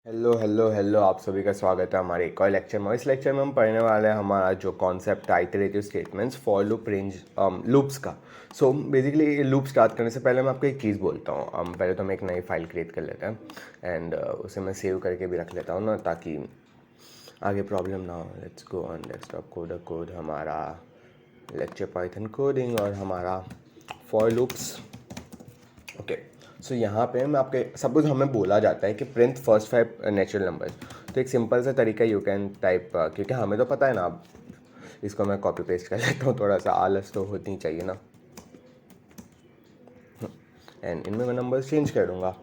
Hello hello hello, आप सभी का स्वागत है हमारे एक और लेक्चर में। इस लेक्चर में हम पढ़ने वाले हैं हमारा जो concept iterative statements for loop range loops का। सो बेसिकली ये लूप स्टार्ट करने से पहले मैं आपको एक चीज़ बोलता हूँ। पहले तो हम एक नई फाइल क्रिएट कर लेते हैं एंड उसे मैं सेव करके भी रख लेता हूँ ना, ताकि आगे प्रॉब्लम ना हो। Let's go on desktop code हमारा लेक्चर पाइथन कोडिंग और हमारा फॉर लूप्स। ओके, सो यहाँ पे मैं आपके सपोज हमें बोला जाता है कि प्रिंट फर्स्ट 5 नेचुरल नंबर्स। तो एक सिंपल सा तरीका यू कैन टाइप, क्योंकि हमें तो पता है ना। अब इसको मैं कॉपी पेस्ट कर लेता हूँ, थोड़ा सा आलस तो होती ही चाहिए ना। एंड इनमें मैं नंबर्स चेंज कर दूँगा।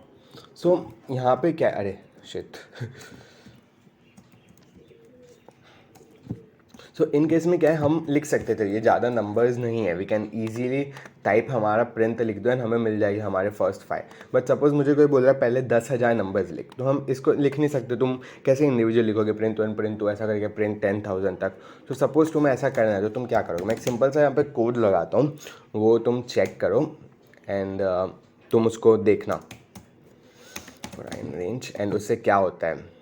सो यहाँ पे क्या, अरे शिट। सो इन केस में क्या है, हम लिख सकते थे, ये ज़्यादा नंबर्स नहीं है, वी कैन ईजीली टाइप हमारा प्रिंट लिख दो एंड हमें मिल जाएगी हमारे फर्स्ट 5। बट सपोज मुझे कोई बोल रहा है पहले 10,000 नंबर्स लिख, तो हम इसको लिख नहीं सकते। तुम कैसे इंडिविजुअल लिखोगे, प्रिंट 1 प्रिंट 2 ऐसा करके प्रिंट 10,000 तक। तो सपोज तुम्हें ऐसा करना है तो तुम क्या करोगे, मैं एक सिंपल सा यहाँ पे कोड लगाता हूँ, वो तुम चेक करो एंड तुम उसको देखना प्राइम रेंज। एंड उससे क्या होता है,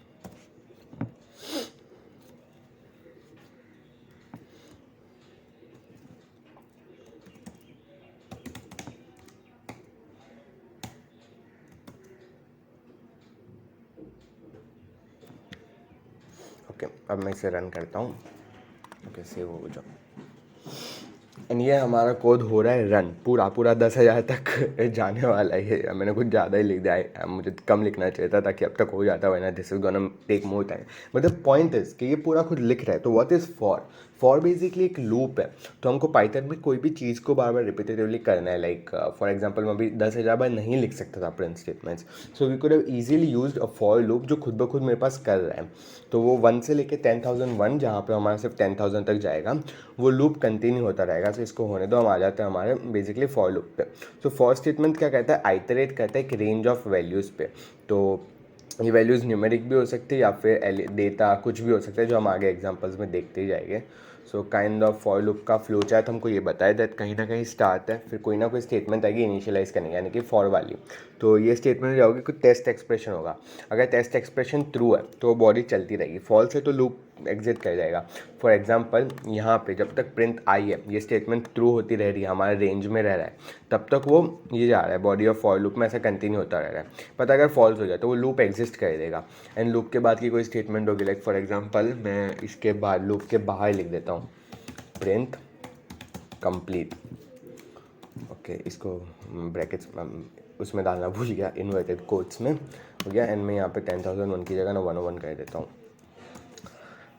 ओके अब मैं इसे रन करता हूँ। ओके सेव हो जाओ एंड ये हमारा कोड हो रहा है रन, पूरा 10,000 तक जाने वाला है। ये मैंने कुछ ज़्यादा ही लिख दिया है, मुझे कम लिखना चाहिए था ताकि अब तक हो जाता है ना। This is gonna take more time, but the point is कि ये पूरा खुद लिख रहा है। तो व्हाट इज़ फॉर बेसिकली एक लूप है। तो हमको पाइथन में कोई भी चीज़ को बार बार रिपीटेटिवली करना है। लाइक फॉर एग्जाम्पल मैं अभी 10,000 बार नहीं लिख सकता था print statements. So we could have easily used a for loop जो खुद ब खुद मेरे पास कर रहा है। तो वो 1 से लेके 10,001 जहाँ पे हमारा सिर्फ 10,000 तक जाएगा, वो लूप कंटिन्यू होता रहेगा। तो इसको होने दो, हम आ जाते हैं हमारे बेसिकली फॉर लूप पे। तो फॉर स्टेटमेंट क्या कहता है, आइटरेट करता है एक रेंज ऑफ वैल्यूज़ पे। तो ये वैल्यूज़ न्यूमेरिक भी हो सकती है या फिर डेटा कुछ भी हो सकता है, जो हम आगे एग्जांपल्स में देखते ही जाएंगे। So kind of for loop का फ्लो चार्ट हमको ये बताया दैट कहीं ना कहीं स्टार्ट है, फिर कोई ना कोई स्टेटमेंट आएगी इनिशियलाइज करने की, यानी कि फॉर वाली। तो ये स्टेटमेंट जाओगे कुछ टेस्ट एक्सप्रेशन होगा। अगर टेस्ट एक्सप्रेशन ट्रू है तो वो बॉडी चलती रहेगी, फॉल्स है तो लूप एग्जिट कर जाएगा। फॉर एग्जाम्पल यहाँ पे जब तक प्रिंट आई है, ये स्टेटमेंट ट्रू होती रह रही है, हमारे रेंज में रह रहा है, तब तक वो ये जा रहा है बॉडी ऑफ फॉर लूप में, ऐसा कंटिन्यू होता रह रहा है। पता अगर फॉल्स हो जाए तो वो लूप एग्जिस्ट कर देगा। एंड लूप के बाद की कोई स्टेटमेंट होगी, लाइक फॉर एग्जाम्पल मैं इसके बाद लूप के बाहर लिख देता हूँ प्रिंट कंप्लीट। ओके इसको ब्रैकेट्स उसमें डालना भूल गया, इन्वर्टेड कोट्स में हो गया। एंड मैं यहाँ पे 10,001 की जगह ना 101 कर देता हूँ।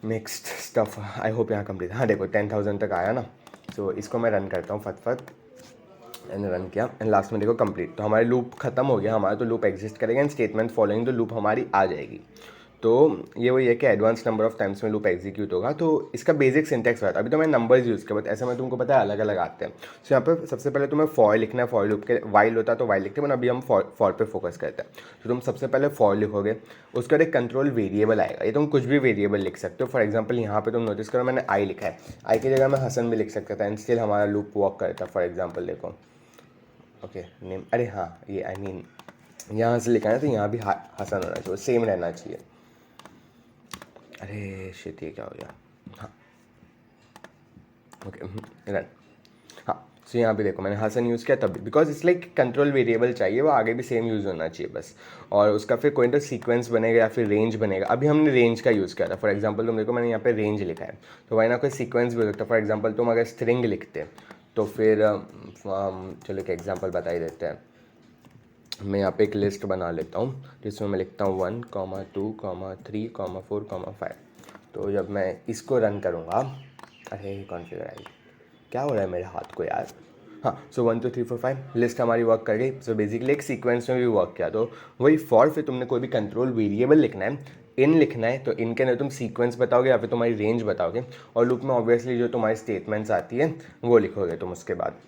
नेक्स्ट स्टफ, आई होप यहाँ कंप्लीट। हाँ देखो 10,000 तक आया ना। सो इसको मैं रन करता हूँ फट एंड रन किया एंड लास्ट में देखो कंप्लीट। तो हमारे लूप खत्म हो गया हमारा, तो लूप एग्जिस्ट करेगा एंड स्टेटमेंट फॉलोइंग तो लूप हमारी आ जाएगी। तो ये वही है कि एडवांस नंबर ऑफ टाइम्स में लूप एग्जीक्यूट होगा। तो इसका बेसिक सिंटेक्स रहता है। अभी तो मैं नंबर्स यूज़ किया, बट ऐसे में तुमको पता है अलग अलग आते हैं। सो यहाँ पे सबसे पहले तुम्हें फॉर लिखना है, फॉर लूप के वाइल होता है तो वाइल लिखते हैं, अभी हम फॉर पे फोकस करते हैं। तो तुम सबसे पहले फॉर लिखोगे, उसके बाद एक कंट्रोल वेरिएबल आएगा। ये तुम कुछ भी वेरिएबल लिख सकते हो। फॉर एग्जाम्पल यहाँ पे तुम नोटिस करो मैंने आई लिखा है, आई की जगह मैं हसन भी लिख सकता था एंड स्टिल हमारा लूप वर्क करता है। फॉर एग्जाम्पल देखो, ओके नेम, अरे हाँ ये आई मीन यहाँ से लिखा है तो यहाँ भी हसन होना चाहिए, सेम रहना चाहिए। अरे शिट ये क्या हो गया। हाँ ओके रन। हाँ सो यहाँ पे देखो मैंने हसन यूज़ किया तब, because it's like control variable चाहिए, वो आगे भी सेम यूज़ होना चाहिए बस। और उसका फिर कोई तो सीक्वेंस बनेगा या फिर रेंज बनेगा। अभी हमने रेंज का यूज़ किया था। फॉर एग्जांपल तुम देखो मैंने यहाँ पे रेंज लिखा है, तो वही ना कोई सीक्वेंस भी हो सकता है। फॉर एग्जांपल तुम अगर स्ट्रिंग लिखते तो फिर चलो एक एग्जांपल बता ही देते हैं। मैं यहाँ पे एक लिस्ट बना लेता हूँ जिसमें मैं लिखता हूँ 1, 2, 3, 4, 5। तो जब मैं इसको रन करूँगा, अरे कॉन्फ़िगर आई, क्या हो रहा है मेरे हाथ को यार। हाँ सो 1 2 3 4 5 लिस्ट हमारी वर्क कर गई। सो बेसिकली एक सीक्वेंस में भी वर्क किया। तो वही फॉर, फिर तुमने कोई भी कंट्रोल वेरिएबल लिखना है, इन लिखना है, तो इनके अंदर तुम सीक्वेंस बताओगे या फिर तुम्हारी रेंज बताओगे, और लूप में ऑब्वियसली जो तुम्हारी स्टेटमेंट्स आती है वो लिखोगे तुम उसके बाद।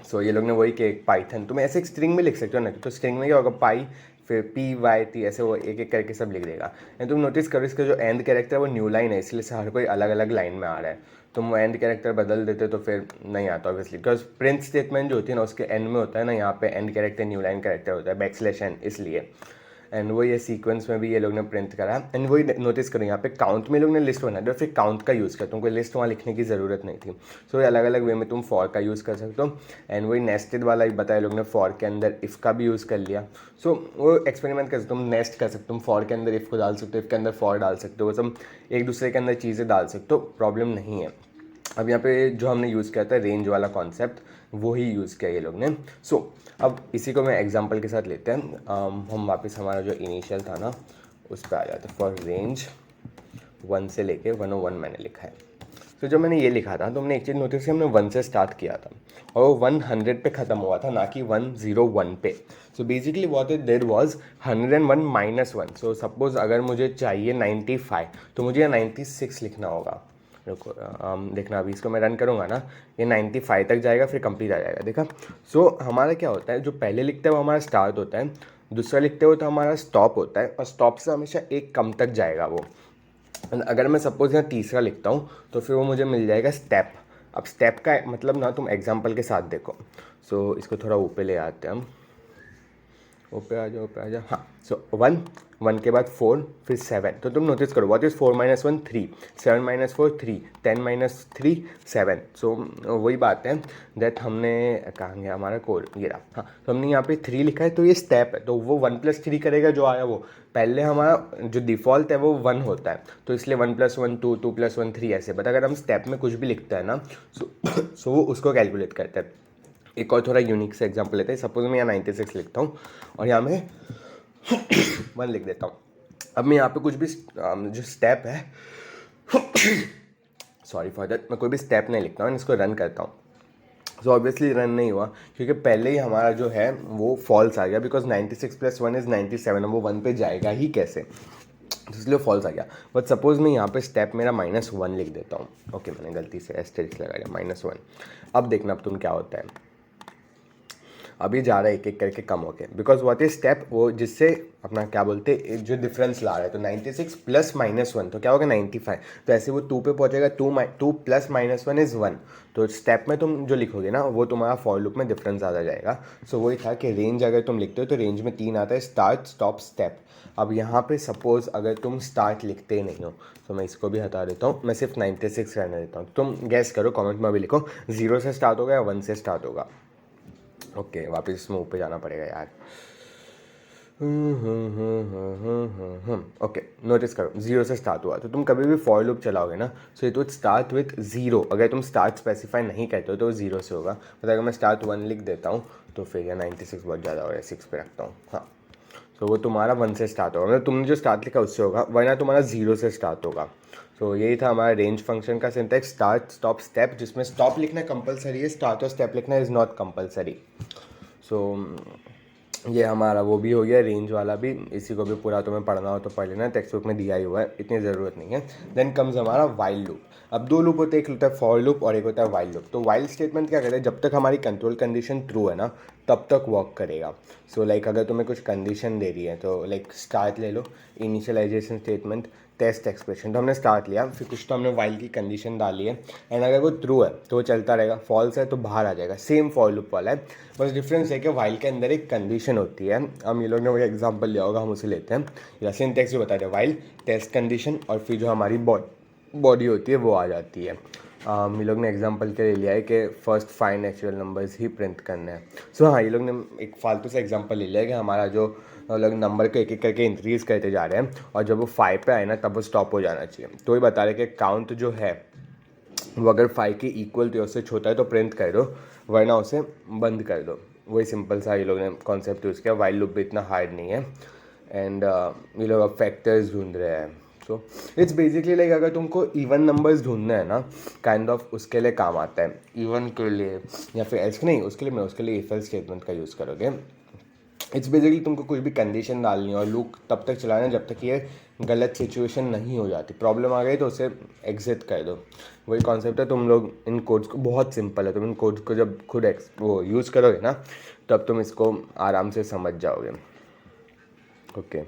सो ये लोग ने वही कि एक पाइथन तुम ऐसे एक स्ट्रिंग में लिख सकते हो ना। तो स्ट्रिंग में क्या होगा, पाई फिर पी वाई टी, ऐसे वो एक एक करके सब लिख देगा। एंड तुम नोटिस करो इसका जो एंड कैरेक्टर है वो न्यू लाइन है, इसलिए से हर कोई अलग अलग लाइन में आ रहा है। तुम वो एंड कैरेक्टर बदल देते तो फिर नहीं आता ऑब्वियसली, बिकॉज प्रिंट स्टेटमेंट जो होती है ना उसके एंड में होता है ना, यहाँ पे and character new line character होता है बैकस्लैश एन, इसलिए। एंड वो ये सीक्वेंस में भी ये लोग ने प्रिंट करा। एंड वही नोटिस करो यहाँ पे काउंट में लोग ने लिस्ट बना दिया, फिर काउंट का यूज़ किया, तुमको लिस्ट वहाँ लिखने की ज़रूरत नहीं थी। सो अलग अलग वे में तुम फॉर का यूज़ कर सकते हो। एंड वही नेस्टेड वाला ही बताया लोग ने, फॉर के अंदर इफ़ का भी यूज़ कर लिया। सो वो एक्सपेरिमेंट कर सकते हो, तुम नेस्ट कर सकते हो, तुम फॉर के अंदर इफ़ को डाल सकते हो, इफ़ के अंदर फॉर डाल सकते हो, वो सब एक दूसरे के अंदर चीज़ें डाल सकते हो, प्रॉब्लम नहीं है। अब यहाँ पे जो हमने यूज़ किया था रेंज वाला कॉन्सेप्ट, वो ही यूज़ किया ये लोग ने। सो अब इसी को मैं एग्जांपल के साथ लेते हैं। हम वापस हमारा जो इनिशियल था ना उस पर आ जाते हैं। फॉर रेंज 1 से लेके 101 मैंने लिखा है। तो जब मैंने ये लिखा था तो हमने एक चीज़ नोटिस की, हमने 1 से स्टार्ट किया था और वो 100 पे ख़त्म हुआ था, ना कि 101 पे। So basically what it did was 101 minus 1। So suppose अगर मुझे चाहिए 95 तो मुझे 96 लिखना होगा। रुको देखना, अभी इसको मैं रन करूँगा ना, ये 95 तक जाएगा, फिर कंप्लीट आ जाएगा। देखा। सो हमारा क्या होता है, जो पहले लिखते हैं वो हमारा स्टार्ट होता है, दूसरा लिखते हो तो हमारा स्टॉप होता है, और स्टॉप से हमेशा एक कम तक जाएगा वो। अगर मैं सपोज यहाँ तीसरा लिखता हूँ तो फिर वो मुझे मिल जाएगा स्टेप। अब स्टेप का मतलब ना तुम एग्जाम्पल के साथ देखो। सो इसको थोड़ा ऊपर ले आते हैं हम, ऊपर आ जाओ, ऊपर आ जाओ। हाँ, सो 1 के बाद 4, फिर 7। तो तुम नोटिस करो, व्हाट इज़ 4 - 1 3, 7 - 4 3, 10 - 3 7। सो वही बात है दैट हमने कहाँ गया हमारा कोड, ये रहा। हाँ, तो हमने यहाँ पे 3 लिखा है तो ये स्टेप है, तो वो 1 + 3 करेगा जो आया वो। पहले हमारा जो डिफ़ॉल्ट है वो 1 होता है, तो इसलिए 1 + 1 2, 2 + 1 3 ऐसे। बट अगर हम स्टेप में कुछ भी लिखते हैं ना सो वो उसको कैलकुलेट करते हैं। एक और थोड़ा यूनिक से एग्जांपल लेते हैं। सपोज मैं यहाँ 96 लिखता हूँ और यहाँ मैं 1 लिख देता हूँ। अब मैं यहाँ पे कुछ भी जो स्टेप है सॉरी फॉर दैट, मैं कोई भी स्टेप नहीं लिखता हूँ, इसको रन करता हूँ। सो ऑब्वियसली रन नहीं हुआ क्योंकि पहले ही हमारा जो है वो फॉल्स आ गया, बिकॉज 96 + 1 इज़ 97, वो 1 पे जाएगा ही कैसे, तो इसलिए फॉल्स आ गया। बट सपोज मैं यहाँ पे स्टेप मेरा -1 लिख देता हूँ। ओके, मैंने गलती से एस्टेरिक्स लगा दिया, -1। अब देखना अब तुम क्या होता है, अभी जा रहा है एक एक करके कम हो गए, बिकॉज व्हाट इज स्टेप, वो जिससे अपना क्या बोलते हैं जो डिफरेंस ला रहा है। तो 96 + -1 तो क्या होगा 95। तो ऐसे वो 2 पे पहुंचेगा, 2 + -1 इज़ 1। तो स्टेप में तुम जो लिखोगे ना वो तुम्हारा फॉर लूप में डिफरेंस आ जाएगा। सो वही था कि रेंज अगर तुम लिखते हो तो रेंज में 3 आता है, स्टार्ट स्टॉप स्टेप। अब यहाँ पे सपोज अगर तुम स्टार्ट लिखते नहीं हो तो मैं इसको भी हटा देता हूँ, मैं सिर्फ 96 रहने देता हूँ। तुम गैस करो, कमेंट में अभी लिखो 0 से स्टार्ट होगा या 1 से स्टार्ट होगा। ओके, वापस इसमें ऊपर जाना पड़ेगा यार। ओके, नोटिस करो 0 से स्टार्ट हुआ, तो तुम कभी भी फॉर लूप चलाओगे ना so it would start with 0। अगर तुम स्टार्ट स्पेसिफाई नहीं करते हो तो 0 से होगा। मतलब अगर मैं स्टार्ट 1 लिख देता हूँ तो फिर या 96 बहुत ज़्यादा हो रहा है, 6 पे रखता हूँ। हाँ, तो वो तुम्हारा 1 से स्टार्ट होगा, मतलब तुमने जो स्टार्ट लिखा उससे होगा, वरना तुम्हारा 0 से स्टार्ट होगा। तो यही था हमारा रेंज फंक्शन का सिंटैक्स, स्टार्ट स्टॉप स्टेप, जिसमें स्टॉप लिखना कंपलसरी है, स्टार्ट और स्टेप लिखना इज़ नॉट कंपलसरी। सो ये हमारा वो भी हो गया रेंज वाला भी। इसी को भी पूरा तुम्हें पढ़ना हो तो पढ़ लेना, टेक्स्ट बुक में दिया ही हुआ है, इतनी ज़रूरत नहीं है। देन कम्स हमारा वाइल लूप। अब 2 लूप होते हैं, एक होता है फॉर लूप और एक होता है वाइल लूप। तो वाइल स्टेटमेंट क्या कहते हैं, जब तक हमारी कंट्रोल कंडीशन ट्रू है ना तब तक वर्क करेगा। सो लाइक अगर तुम्हें कुछ कंडीशन दे रही है तो लाइक स्टार्ट ले लो, इनिशियलाइजेशन स्टेटमेंट, टेस्ट एक्सप्रेशन, तो हमने स्टार्ट लिया, फिर कुछ तो हमने वाइल की कंडीशन डाली है, एंड अगर वो ट्रू है तो वो चलता रहेगा, फॉल्स है तो बाहर आ जाएगा। सेम फॉर लूप वाला है, बस डिफरेंस है कि वाइल के अंदर एक कंडीशन होती है। हम ये लोग ने वही एग्जांपल लिया होगा, हम उसे लेते हैं। या सिंटैक्स जो बता रहे वाइल टेस्ट कंडीशन, और फिर जो हमारी बॉडी होती है वो आ जाती है। ये लोग ने एग्जांपल के लिए लिया है कि फर्स्ट 5 नेचुरल नंबर्स ही प्रिंट करने हैं। सो हाँ, ये लोग ने एक फालतू से एग्जांपल ले लिया है कि हमारा जो लोग नंबर को एक एक करके इंक्रीज़ करते जा रहे हैं और जब वो 5 पे आए ना तब वो स्टॉप हो जाना चाहिए। तो ये बता रहे कि काउंट जो है वो अगर 5 के इक्वल तो उससे छोटा है तो प्रिंट कर दो, वरना उसे बंद कर दो। वही सिंपल सा ये लोग ने कॉन्सेप्ट यूज़ किया। वाइल लूप भी इतना हार्ड नहीं है। एंड ये लोग अब फैक्टर्स ढूंढ रहे हैं। सो इट्स बेसिकली लाइक अगर तुमको इवन नंबर्स ढूंढना है ना काइंड ऑफ, उसके लिए काम आता है। इवन के लिए या फिर एल्स नहीं, उसके लिए इफ एल्स स्टेटमेंट का यूज़ करोगे। इट्स बेसिकली तुमको कुछ भी कंडीशन डालनी है और लूप तब तक चलाना है जब तक ये गलत सिचुएशन नहीं हो जाती। प्रॉब्लम आ गई तो उसे एग्जिट कर दो। वही कॉन्सेप्ट है। तुम लोग इन कोड्स को, बहुत सिंपल है, तुम इन कोड्स को जब खुद वो यूज़ करोगे ना तब तुम इसको आराम से समझ जाओगे। ओके,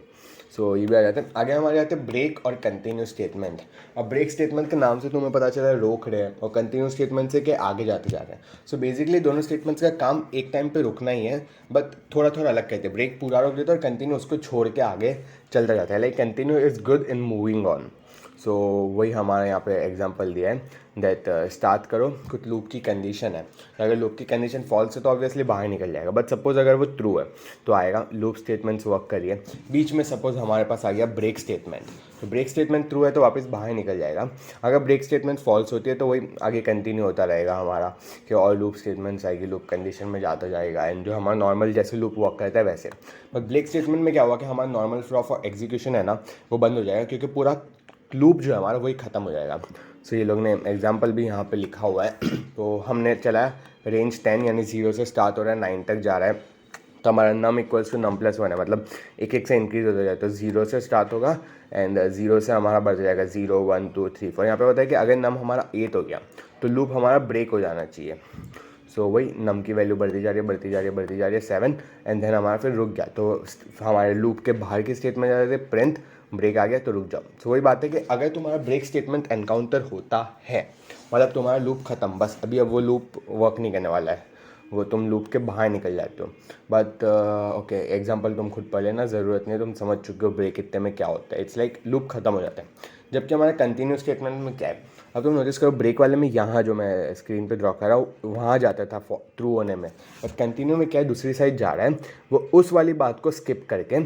सो ये भी आ जाते हैं। आगे हमारे आते हैं ब्रेक और कंटिन्यू स्टेटमेंट। अब ब्रेक स्टेटमेंट के नाम से तुम्हें पता चला रोक रहे हैं, और कंटिन्यू स्टेटमेंट से कि आगे जाते जा रहे हैं। सो बेसिकली दोनों स्टेटमेंट्स का काम एक टाइम पे रुकना ही है, बट थोड़ा थोड़ा अलग कहते हैं। ब्रेक पूरा रोक देता है और कंटिन्यू उसको छोड़ के आगे चलता जाता है। Like continue is good in moving on. So वही हमारे यहाँ पे एग्जांपल दिया है दैट स्टार्ट करो, कुछ लूप की कंडीशन है, अगर लूप की कंडीशन फॉल्स है तो ऑब्वियसली बाहर निकल जाएगा, बट सपोज अगर वो ट्रू है तो आएगा लूप स्टेटमेंट्स वर्क करिए। बीच में सपोज हमारे पास आ गया ब्रेक स्टेटमेंट, तो ब्रेक स्टेटमेंट ट्रू है तो वापस बाहर निकल जाएगा। अगर ब्रेक स्टेटमेंट फॉल्स होती है तो वही आगे कंटिन्यू होता रहेगा हमारा, कि और लूप स्टेटमेंट्स आएगी, लूप कंडीशन में जाता जाएगा, एंड जो हमारा नॉर्मल जैसे लूप वर्क करता है वैसे। बट ब्रेक स्टेटमेंट में क्या हुआ कि हमारा नॉर्मल फ्लो ऑफ एग्जीक्यूशन है ना, वो बंद हो जाएगा, क्योंकि पूरा लूप जो है हमारा वही ख़त्म हो जाएगा। सो ये लोग ने एग्जाम्पल भी यहाँ पे लिखा हुआ है। तो हमने चला रेंज 10 यानी 0 से स्टार्ट हो रहा है 9 तक जा रहा है, तो हमारा नम इक्वल्स टू नम प्लस 1 है, मतलब एक एक से इंक्रीज होता जाए। तो 0 से स्टार्ट होगा एंड 0 से हमारा बढ़ जाएगा 0 1 2 3 4। यहाँ पे होता है कि अगर नम हमारा 8 हो गया तो लूप हमारा ब्रेक हो जाना चाहिए। सो वही नम की वैल्यू बढ़ती जा रही है बढ़ती जा रही है बढ़ती जा रही है 7, एंड देन हमारा फिर रुक गया, तो हमारे लूप के बाहर की स्टेट में जा रहे थे प्रिंट ब्रेक आ गया तो रुक जाओ। सो वही बात है कि अगर तुम्हारा ब्रेक स्टेटमेंट एनकाउंटर होता है, मतलब तुम्हारा लूप ख़त्म, बस अभी अब वो लूप वर्क नहीं करने वाला है, वो तुम लूप के बाहर निकल जाते हो। बट ओके एग्जांपल तुम खुद पढ़ लेना, ज़रूरत नहीं, तुम समझ चुके हो ब्रेक इतने में क्या होता है। इट्स लाइक लूप ख़त्म हो जाता है। जबकि हमारे कंटिन्यू स्टेटमेंट में क्या है, अब तुम नोटिस करो ब्रेक वाले में यहाँ जो मैं स्क्रीन पे ड्रॉ कर रहा हूँ वहाँ जाता था ट्रू होने में, बट कंटिन्यू में क्या है दूसरी साइड जा रहा है, वो उस वाली बात को स्किप करके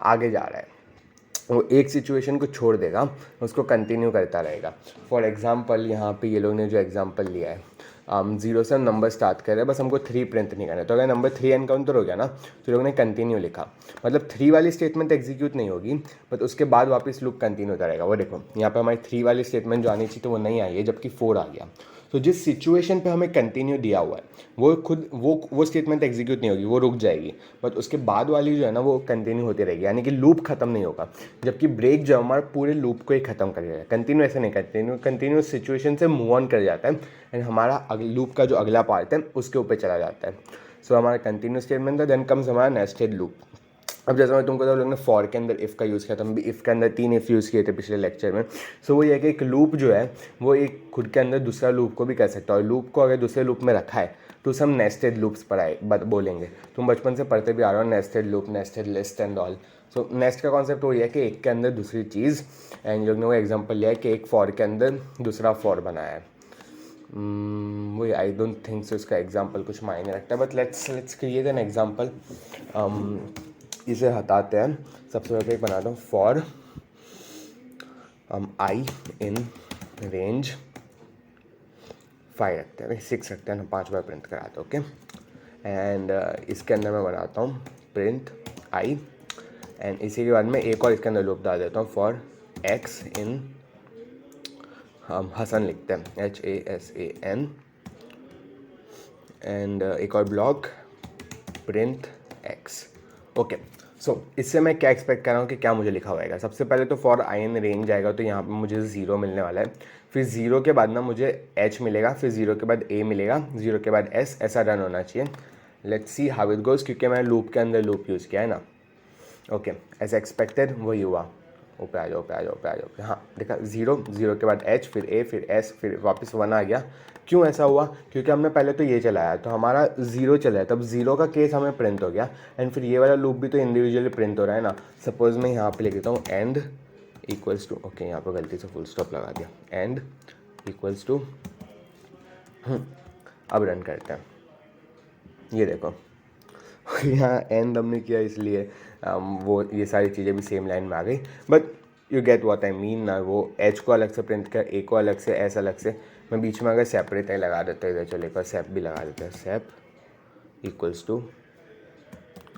आगे जा रहा है, वो एक सिचुएशन को छोड़ देगा, उसको कंटिन्यू करता रहेगा। फॉर एग्जांपल यहाँ पे ये लोग ने जो एग्जांपल लिया है, 0 से हम नंबर स्टार्ट कर रहे हैं, बस हमको 3 प्रिंट नहीं करना है, तो अगर नंबर 3 एनकाउंटर हो गया ना तो लोगों ने कंटिन्यू लिखा, मतलब 3 वाली स्टेटमेंट एग्जीक्यूट नहीं होगी, बट उसके बाद वापस लूप कंटिन्यू होता रहेगा। वो देखो यहाँ पे हमारी 3 वाली स्टेटमेंट जो आनी चाहिए तो वो नहीं आई है, जबकि 4 आ गया। तो जिस सिचुएशन पे हमें कंटिन्यू दिया हुआ है वो खुद वो स्टेटमेंट एग्जीक्यूट नहीं होगी, वो रुक जाएगी, बट उसके बाद वाली जो है ना वो कंटिन्यू होती रहेगी, यानी कि लूप खत्म नहीं होगा। जबकि ब्रेक जो हमारे पूरे लूप को ही खत्म कर देगा। कंटिन्यू ऐसे नहीं, कंटिन्यू सिचुएशन से मूव ऑन कर जाता है एंड हमारा लूप का जो अगला पार्ट है उसके ऊपर चला जाता है। सो हमारा कंटिन्यू स्टेटमेंट था, देन कम्स हमारा नेस्टेड लूप। अब जैसा मैं तुमको लोगों ने फॉर के अंदर इफ़ का यूज़ किया था, हम भी इफ़ के अंदर 3 इफ़ यूज़ किए थे पिछले लेक्चर में। सो वो ये है कि एक लूप जो है वो एक खुद के अंदर दूसरा लूप को भी कर सकता है, और लूप को अगर दूसरे लूप में रखा है तो उसे हम नेस्टेड लूप्स पढ़ाए बोलेंगे। तुम बचपन से पढ़ते भी आ रहे हो nested loop, nested list and all. So nest का कॉन्सेप्ट वो ये है कि एक के अंदर दूसरी चीज़, एंड लोग ने वो एग्जाम्पल लिया है कि एक फॉर के अंदर दूसरा फॉर बनाया है। वही आई डोंट थिंक सो इसका एग्जाम्पल कुछ मायने रखता है, but let's create an example. इसे हटाते हैं, सबसे पहले एक बनाता हूँ फॉर आई इन रेंज 5 रखते हैं, 6 रखते हैं ना, 5 बार प्रिंट कराते हैं। ओके एंड इसके अंदर मैं बनाता हूँ प्रिंट आई, एंड इसी के बाद में एक और इसके अंदर लूप डाल देता हूँ फॉर एक्स इन, हम हसन लिखते हैं HASAN, एंड एक और block print x. Okay so इससे मैं क्या एक्सपेक्ट कर रहा हूँ कि क्या मुझे लिखा होगा। सबसे पहले तो फॉर आई इन रेंज आएगा, तो यहाँ पे मुझे 0 मिलने वाला है, फिर 0 के बाद ना मुझे H मिलेगा, फिर 0 के बाद A मिलेगा, 0 के बाद S, ऐसा रन होना चाहिए। Let's see how it goes, क्योंकि मैंने लूप के अंदर लूप यूज़ किया है ना। ओके एज एक्सपेक्टेड वही हुआ, ऊपर आ जाओ ऊपर आ जाओ ऊपर आ जाओ। हाँ देखा 0 के बाद H, फिर A, फिर S, फिर वापस 1 आ गया। क्यों ऐसा हुआ, क्योंकि हमने पहले तो ये चलाया तो हमारा 0 चला, तब 0 का केस हमें प्रिंट हो गया, एंड फिर ये वाला लूप भी तो इंडिविजुअली प्रिंट हो रहा है ना। सपोज मैं यहाँ पे लिख देता हूँ एंड इक्वल्स टू, ओके यहाँ पर गलती से फुल स्टॉप लगा दिया, एंड इक्वल्स टू, अब रन करते हैं। ये देखो यहाँ एंड हमने किया इसलिए वो ये सारी चीज़ें भी सेम लाइन में आ गई, but you get what I mean ना। वो एच को अलग से प्रिंट कर, ए को अलग से, एस अलग से, मैं बीच में अगर सेपरेट है लगा देता हूँ इधर, चलो एक बार सेप भी लगा देते हैं, सेप इक्वल्स टू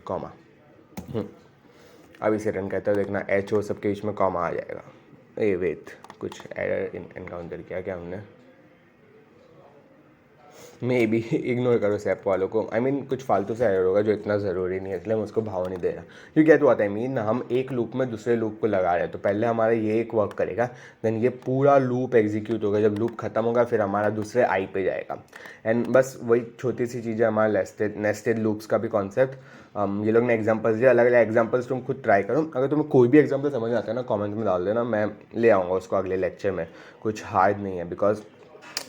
कॉमा। अब इसे रन करते हो, देखना एच ओ सबके बीच में कॉमा आ जाएगा। ए वेट, कुछ एरर एनकाउंटर किया क्या हमने, मे बी इग्नोर करो सेप वालों को। आई मीन कुछ फालतू से एरर होगा जो इतना ज़रूरी नहीं है, इसलिए मैं उसको भाव नहीं दे रहा। क्योंकि क्या हुआ था, आई मीन हम एक लूप में दूसरे लूप को लगा रहे हैं, तो पहले हमारा ये एक वर्क करेगा, देन ये पूरा लूप एग्जीक्यूट होगा, जब लूप खत्म होगा फिर हमारा दूसरे आई पे जाएगा। एंड बस वही छोटी सी चीज़ें हमारा नेस्टेड लूप्स का भी कॉन्सेप्ट। ये लोग ने एग्जांपल्स दिए, अलग अलग एग्जांपल्स तुम खुद ट्राई करो। अगर तुम्हें कोई भी एग्जांपल समझ आता है ना, कमेंट में डाल देना, मैं ले आऊँगा उसको अगले लेक्चर में। कुछ हार्ड नहीं है, बिकॉज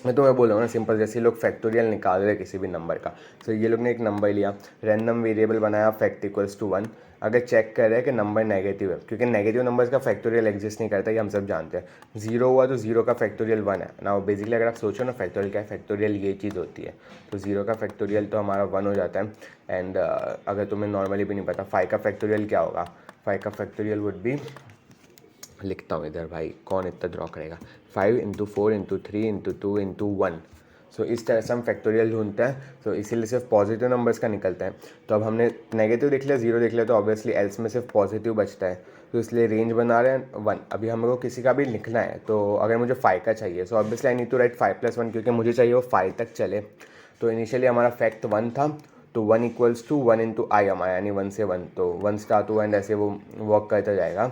मैं तुम्हें बोल रहा हूँ ना, सिंपल जैसे लोग फैक्टोरियल निकाल रहे किसी भी नंबर का, तो ये लोग ने एक नंबर लिया, रैंडम वेरिएबल बनाया फैक्ट इक्वल्स टू 1, अगर चेक कर रहे हैं कि नंबर नेगेटिव है, क्योंकि नेगेटिव नंबर्स का फैक्टोरियल एग्जिस्ट नहीं करता, ये हम सब जानते हैं। जीरो हुआ तो जीरो का फैक्टोरियल 1 है ना। बेसिकली अगर आप सोचो ना फैक्टोरियल क्या है, फैक्टोरियल ये चीज़ होती है, तो जीरो का फैक्टोरियल तो हमारा 1 हो जाता है। एंड अगर तुम्हें नॉर्मली भी नहीं पता 5 का फैक्टोरियल क्या होगा, 5 का फैक्टोरियल वुड बी, लिखता हूँ इधर, भाई कौन इतना ड्रॉ करेगा, 5 इंटू 4 इंटू 3 इंटू 2 इंटू 1। सो इस तरह से हम फैक्टोरियल ढूंढते हैं, तो इसीलिए सिर्फ पॉजिटिव नंबर्स का निकलता है। तो अब हमने नेगेटिव लिख लिया, जीरो लिख लिया, तो ऑब्वियसली एल्स में सिर्फ पॉजिटिव बचता है, तो इसलिए रेंज बना रहे हैं 1। अभी हम लोग को किसी का भी लिखना है, तो अगर मुझे 5 का चाहिए, so obviously I need to write 5 + 1, क्योंकि मुझे चाहिए वो 5 तक चले। तो इनिशियली हमारा फैक्ट 1 था, तो 1 इक्वल्स टू 1 इंटू आई हमारा, यानी 1 से 1, तो 1 स्टार्ट हुआ एंड ऐसे वो वर्क करता जाएगा।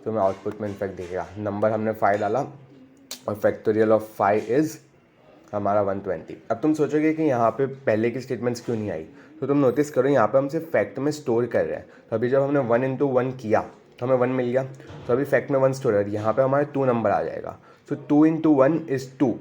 तो मैं आउटपुट में इनफैक्ट दिखेगा, नंबर हमने 5 डाला और फैक्टोरियल ऑफ 5 इज़ हमारा 120। अब तुम सोचोगे कि यहाँ पे पहले की स्टेटमेंट्स क्यों नहीं आई, तो तुम नोटिस करो यहाँ पे हम सिर्फ फैक्ट में स्टोर कर रहे हैं। तो अभी जब हमने 1 इंटू 1 किया तो हमें 1 मिल गया, तो अभी फैक्ट में 1 स्टोर है, यहाँ पे हमारे 2 नंबर आ जाएगा। सो 2 इंटू 1 इज़ 2,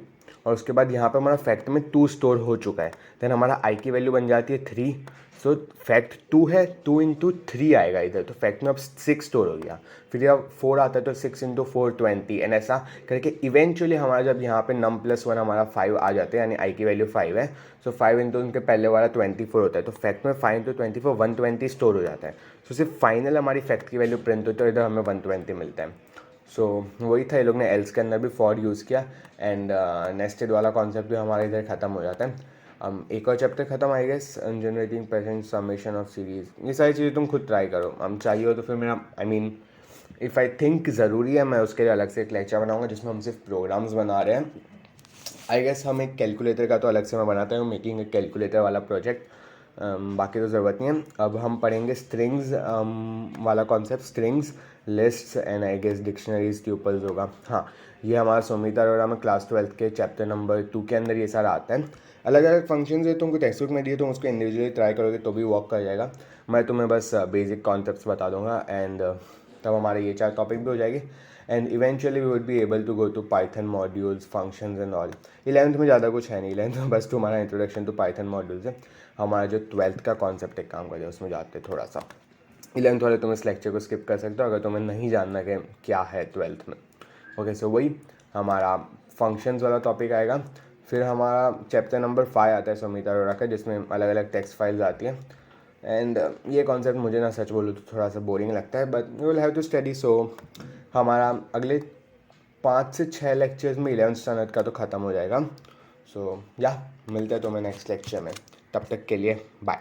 और उसके बाद यहाँ पे हमारा फैक्ट में 2 स्टोर हो चुका है, देन हमारा आई की वैल्यू बन जाती है 3। सो फैक्ट 2 है, 2 इंटू 3 आएगा इधर, तो फैक्ट में अब 6 स्टोर हो गया। फिर जब 4 आता है तो 6 इंटू 4 20, एंड ऐसा करके इवेंचुअली हमारा जब यहाँ पे नम + 1 हमारा 5 आ जाते हैं, यानी आई की वैल्यू 5 है, सो 5 इंटू उनके पहले वाला 24 होता है, तो फैक्ट में 5 इंटू 24 120 स्टोर हो जाता है। सो सिर्फ फाइनल हमारी फैक्ट की वैल्यू प्रिंट होती है, इधर हमें 120 मिलता है। सो वही था, ये लोग ने एल्स के अंदर भी फॉर यूज़ किया, एंड नेस्टेड वाला कॉन्सेप्ट भी हमारा इधर ख़त्म हो जाता है। एक और चैप्टर खत्म, I guess, generating parent summation of series. ये सारी चीज़ें तुम खुद ट्राई करो, हम चाहिए हो तो फिर मेरा I mean if I think ज़रूरी है, मैं उसके लिए अलग से एक लेक्चर बनाऊंगा जिसमें हम सिर्फ प्रोग्राम्स बना रहे हैं। आई गेस हम एक कैलकुलेटर का तो अलग से मैं बनाता हूँ, मेकिंग एक कैलकुलेटर वाला प्रोजेक्ट, बाकी तो ज़रूरत नहीं है। अब हम पढ़ेंगे स्ट्रिंग्स वाला concept, strings, lists and I guess dictionaries, tuples होगा। हाँ, ये हमारा सुमित अरोड़ा में क्लास 12 के चैप्टर नंबर 2 के अंदर ये सारा आता है। अलग अलग फंक्शंस है, तुमको टेक्स्ट बुक में दिए, तुम उसको इंडिविजुअली ट्राई करोगे तो भी वर्क कर जाएगा। मैं तुम्हें बस बेसिक कॉन्सेप्ट्स बता दूंगा, एंड तब हमारे ये 4 टॉपिक भी हो जाएगी, and eventually we would be able to go to Python modules, functions and all. 11th में ज़्यादा कुछ है नहीं, 11th में बस तुम्हारा इंट्रोडक्शन टू पाइथन मॉड्यूल्स है। हमारा जो 12th का कॉन्सेप्ट एक काम करें उसमें जाते थोड़ा सा। 11th वाले तुम इस लेक्चर को स्किप कर सकते हो अगर तुम्हें नहीं जानना कि क्या है 12th में। ओके, सो वही हमारा फंक्शंस वाला टॉपिक आएगा। फिर हमारा चैप्टर नंबर 5 आता है सुमित अरोड़ा का, जिसमें अलग अलग टेक्स्ट फाइल्स आती हैं, एंड ये कॉन्सेप्ट मुझे ना सच बोलूँ तो थोड़ा सा बोरिंग लगता है, but you will have to study. So हमारा अगले 5 से 6 लेक्चर्स में 11th स्टैंडर्ड का तो ख़त्म हो जाएगा। सो या मिलते हैं तुम्हें नेक्स्ट लेक्चर में, तब तक के लिए बाय।